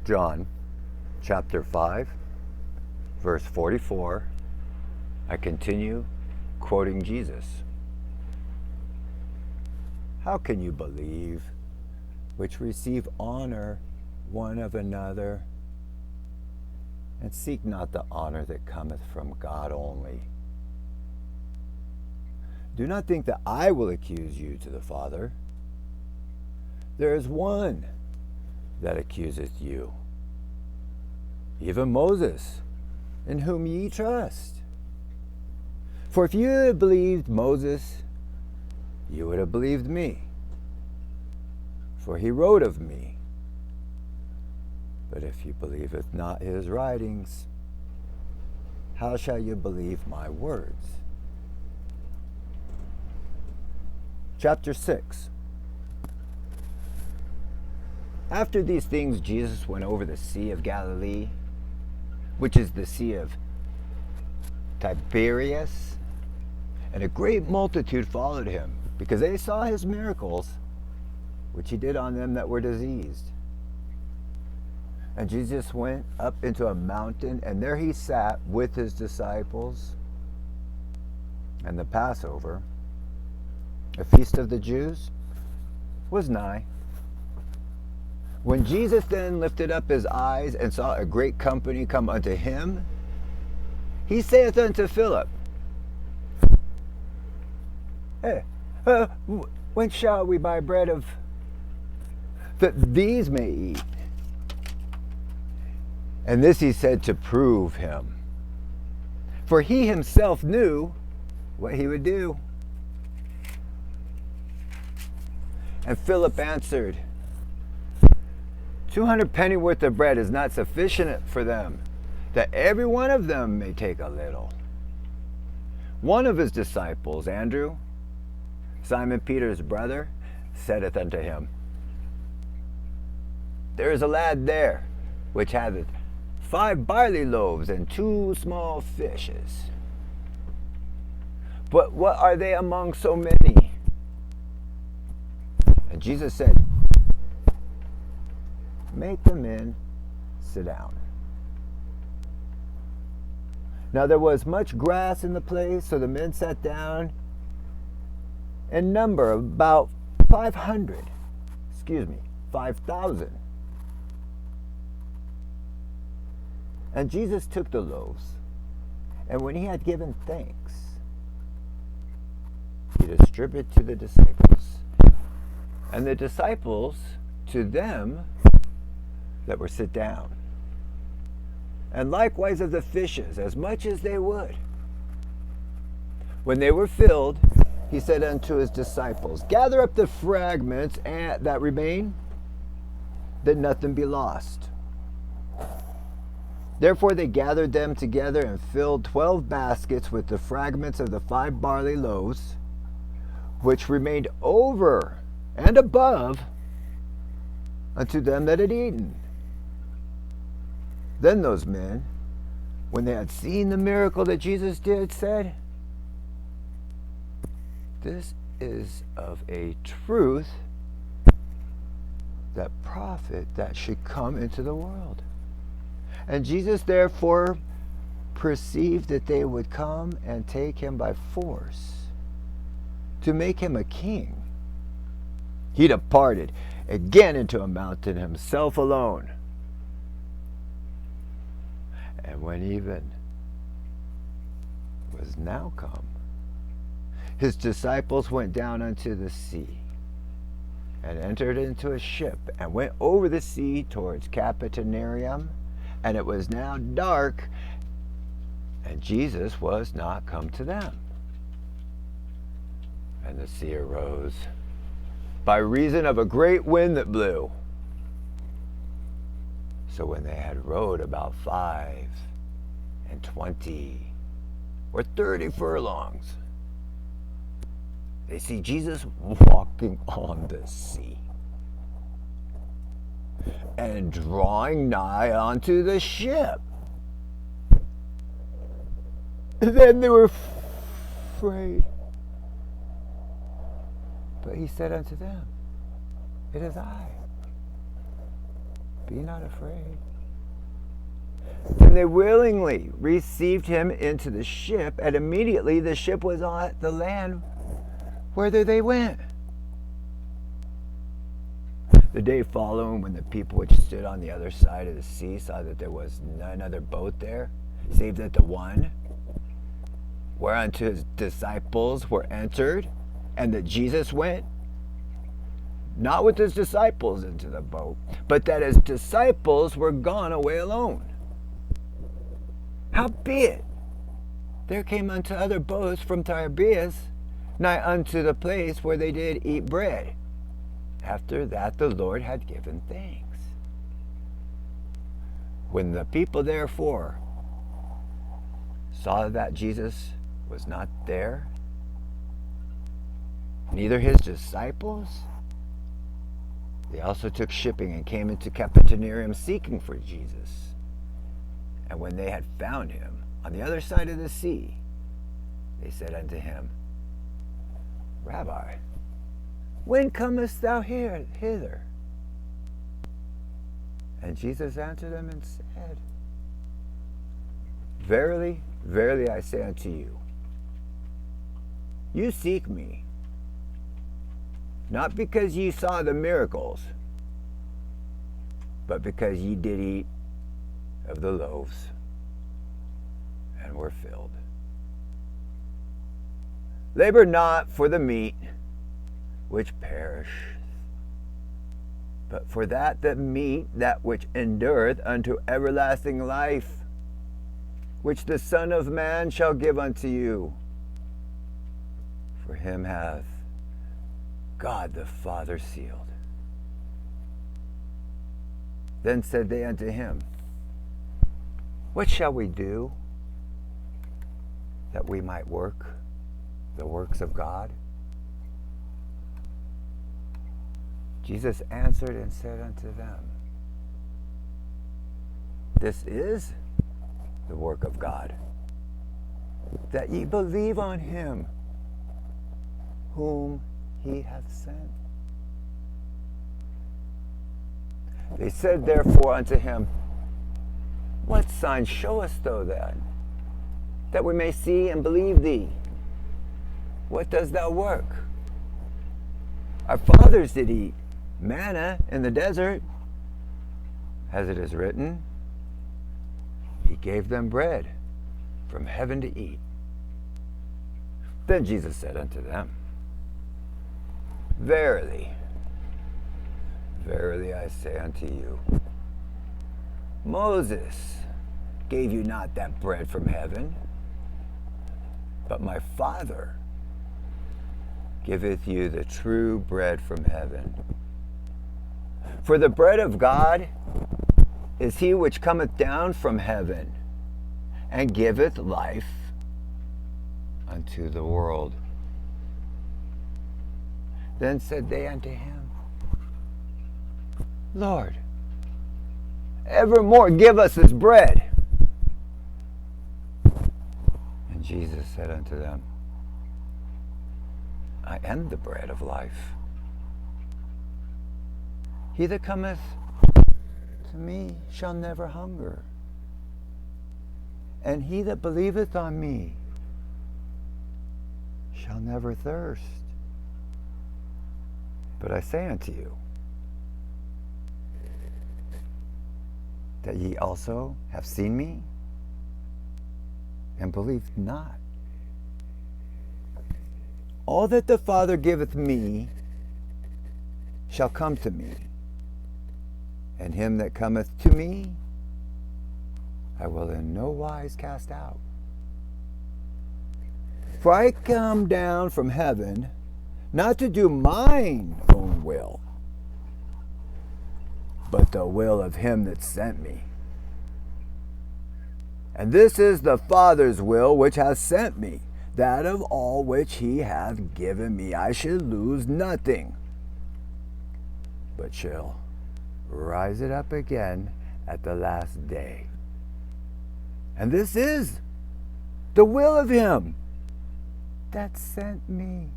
John chapter 5, verse 44, I continue quoting Jesus. How can you believe which receive honor one of another, and seek not the honor that cometh from God only? Do not think that I will accuse you to the Father. There is one that accuseth you, even Moses, in whom ye trust. For if you had believed Moses, you would have believed me, for he wrote of me. But if you believeth not his writings, how shall you believe my words? Chapter 6. After these things, Jesus went over the Sea of Galilee, which is the Sea of Tiberias, and a great multitude followed him, because they saw his miracles, which he did on them that were diseased. And Jesus went up into a mountain, and there he sat with his disciples. And the Passover, a feast of the Jews, was nigh. When Jesus then lifted up his eyes and saw a great company come unto him, he saith unto Philip, Hey, when shall we buy bread of that these may eat? And this he said to prove him, for he himself knew what he would do. And Philip answered, 200 pennyworth of bread is not sufficient for them, that every one of them may take a little. One of his disciples, Andrew, Simon Peter's brother, saith unto him, There is a lad there, which hath 5 barley loaves and 2 small fishes. But what are they among so many? And Jesus said, Make the men sit down. Now there was much grass in the place, so the men sat down, in number about 5,000. And Jesus took the loaves, and when he had given thanks, he distributed to the disciples, and the disciples to them that were sit down, and likewise of the fishes, as much as they would. When they were filled, he said unto his disciples, Gather up the fragments that remain, that nothing be lost. Therefore they gathered them together and filled 12 baskets with the fragments of the 5 barley loaves, which remained over and above unto them that had eaten. Then those men, when they had seen the miracle that Jesus did, said, This is of a truth that prophet that should come into the world. And Jesus therefore perceived that they would come and take him by force to make him a king. He departed again into a mountain himself alone. And when even was now come, his disciples went down unto the sea, and entered into a ship, and went over the sea towards Cappaneum. And it was now dark, and Jesus was not come to them. And the sea arose by reason of a great wind that blew. So when they had rowed about 25 or 30 furlongs, they see Jesus walking on the sea and drawing nigh unto the ship. Then they were afraid. But he said unto them, It is I. Be not afraid. And they willingly received him into the ship, and immediately the ship was on the land whither they went. The day following, when the people which stood on the other side of the sea saw that there was none other boat there, save that the one whereunto his disciples were entered, and that Jesus went, not with his disciples into the boat, but that his disciples were gone away alone. Howbeit, there came unto other boats from Tiberias, nigh unto the place where they did eat bread, after that the Lord had given thanks. When the people therefore saw that Jesus was not there, neither his disciples, they also took shipping and came into Capernaum seeking for Jesus. And when they had found him on the other side of the sea, they said unto him, Rabbi, when comest thou hither? And Jesus answered them and said, Verily, verily, I say unto you, you seek me, not because ye saw the miracles, but because ye did eat of the loaves and were filled. Labor not for the meat which perisheth, but for that meat that which endureth unto everlasting life, which the Son of Man shall give unto you. For him hath God the Father sealed. Then said they unto him, What shall we do that we might work the works of God? Jesus answered and said unto them, This is the work of God, that ye believe on him whom he hath sent. They said therefore unto him, What sign showest thou then, that we may see and believe thee? What dost thou work? Our fathers did eat manna in the desert, as it is written, He gave them bread from heaven to eat. Then Jesus said unto them, Verily, verily I say unto you, Moses gave you not that bread from heaven, but my Father giveth you the true bread from heaven. For the bread of God is he which cometh down from heaven, and giveth life unto the world. Then said they unto him, Lord, evermore give us this bread. And Jesus said unto them, I am the bread of life. He that cometh to me shall never hunger, and he that believeth on me shall never thirst. But I say unto you, that ye also have seen me, and believe not. All that the Father giveth me shall come to me, and him that cometh to me I will in no wise cast out. For I come down from heaven, not to do mine own will, but the will of him that sent me. And this is the Father's will which hath sent me, that of all which he hath given me I should lose nothing, but shall rise it up again at the last day. And this is the will of him that sent me,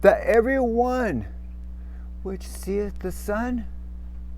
that every one which seeth the Son